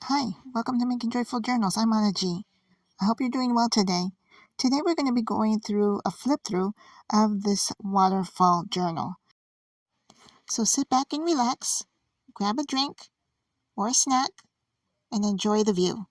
Hi, welcome to Making Joyful Journals. I'm Anna G. I hope you're doing well today. Today we're going to be going through a flip through of this waterfall journal. So sit back and relax, grab a drink or a snack, and enjoy the view.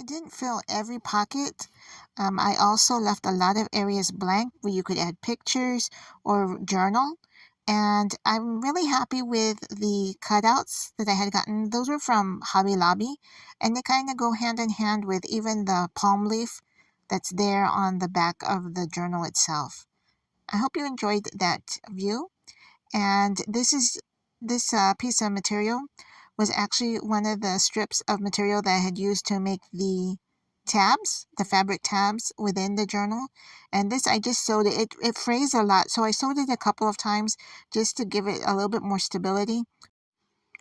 I didn't fill every pocket. I also left a lot of areas blank where you could add pictures or journal. And I'm really happy with the cutouts that I had gotten. Those were from Hobby Lobby, and they kind of go hand in hand with even the palm leaf that's there on the back of the journal itself. I hope you enjoyed that view. And this piece of material was actually one of the strips of material that I had used to make the tabs, the fabric tabs within the journal. And this, I just sewed it. It frays a lot, so I sewed it a couple of times just to give it a little bit more stability.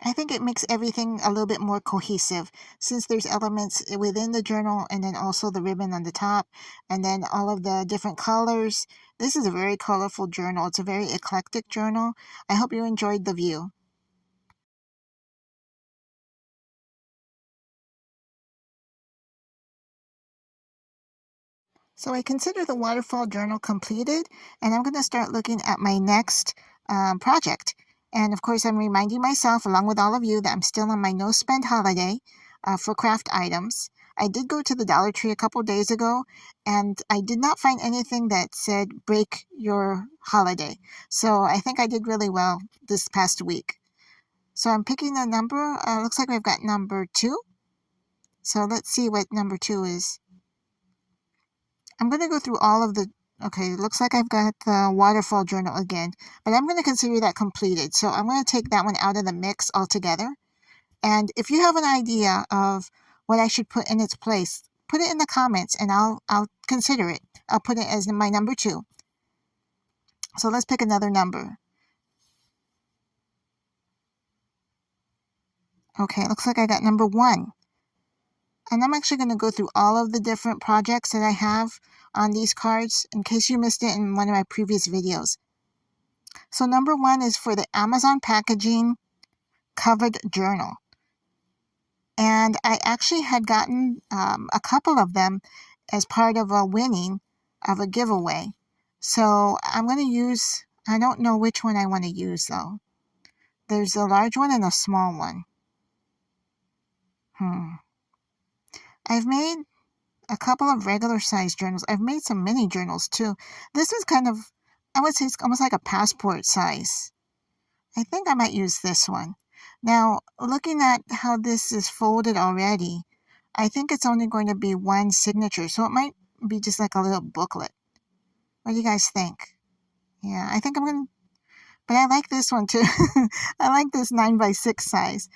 I think it makes everything a little bit more cohesive since there's elements within the journal and then also the ribbon on the top and then all of the different colors. This is a very colorful journal. It's a very eclectic journal. I hope you enjoyed the view. So I consider the waterfall journal completed, and I'm going to start looking at my next project. And of course, I'm reminding myself, along with all of you, that I'm still on my no spend holiday for craft items. I did go to the Dollar Tree a couple days ago, and I did not find anything that said break your holiday. So I think I did really well this past week. So I'm picking a number. Looks like we've got number 2. So let's see what number 2 is. I'm going to go through all of the, okay, looks like I've got the waterfall journal again, but I'm going to consider that completed. So I'm going to take that one out of the mix altogether. And if you have an idea of what I should put in its place, put it in the comments and I'll consider it. I'll put it as my number 2. So let's pick another number. Okay, looks like I got number 1. And I'm actually going to go through all of the different projects that I have on these cards in case you missed it in one of my previous videos. So number 1 is for the Amazon packaging covered journal. And I actually had gotten a couple of them as part of a winning of a giveaway. So I'm going to use, I don't know which one I want to use though. There's a large one and a small one. I've made a couple of regular size journals. I've made some mini journals too. This is kind of, I would say it's almost like a passport size. I think I might use this one. Now, looking at how this is folded already, I think it's only going to be one signature, so it might be just like a little booklet. What do you guys think? Yeah, I think I'm going to, but I like this one too. I like this 9x6 size.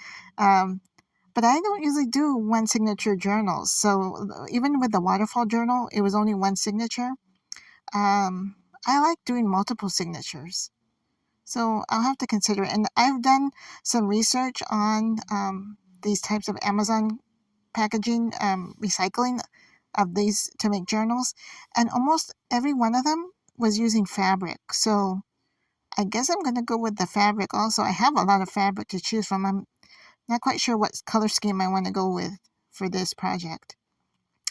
But I don't usually do one signature journals. So even with the waterfall journal, it was only one signature. I like doing multiple signatures. So I'll have to consider it. And I've done some research on these types of Amazon packaging, recycling of these to make journals. And almost every one of them was using fabric. So I guess I'm going to go with the fabric also. I have a lot of fabric to choose from. I'm not quite sure what color scheme I want to go with for this project.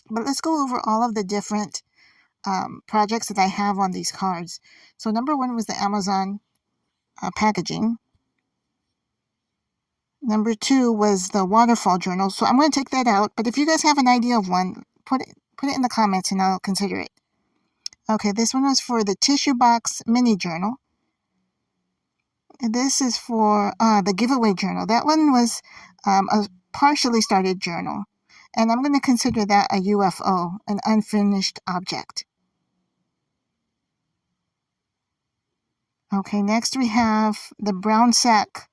But let's go over all of the different projects that I have on these cards. So number 1 was the Amazon packaging. Number 2 was the waterfall journal. So I'm going to take that out. But if you guys have an idea of one, put it in the comments and I'll consider it. Okay, this one was for the tissue box mini journal. And this is for the giveaway journal. That one was a partially started journal. And I'm going to consider that a UFO, an unfinished object. Okay, next we have the brown sack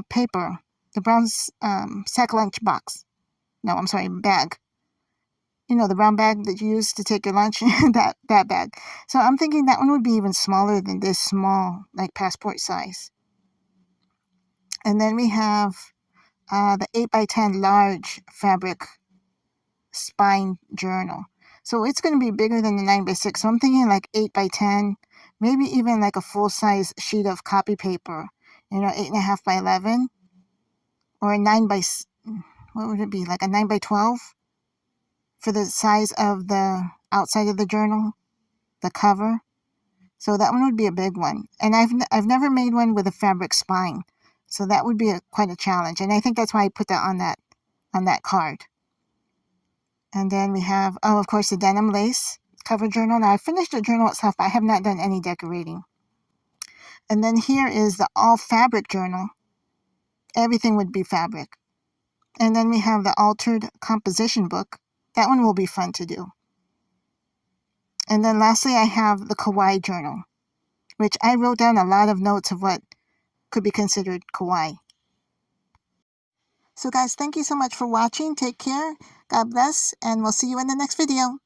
paper, the brown sack lunch box. No, I'm sorry, bag. You know, the brown bag that you use to take your lunch, that bag. So I'm thinking that one would be even smaller than this small, like passport size. And then we have the 8x10 large fabric spine journal. So it's going to be bigger than the 9x6. So I'm thinking like 8x10, maybe even like a full-size sheet of copy paper, 8.5 by 11, or a 9 by, what would it be, like a 9 by 12 for the size of the outside of the journal, the cover. So that one would be a big one. And I've never made one with a fabric spine. So that would be quite a challenge. And I think that's why I put that on that card. And then we have, oh, of course, the denim lace cover journal. Now, I finished the journal itself, but I have not done any decorating. And then here is the all fabric journal. Everything would be fabric. And then we have the altered composition book. That one will be fun to do. And then lastly, I have the kawaii journal, which I wrote down a lot of notes of what could be considered kawaii. So guys, thank you so much for watching. Take care. God bless, and we'll see you in the next video.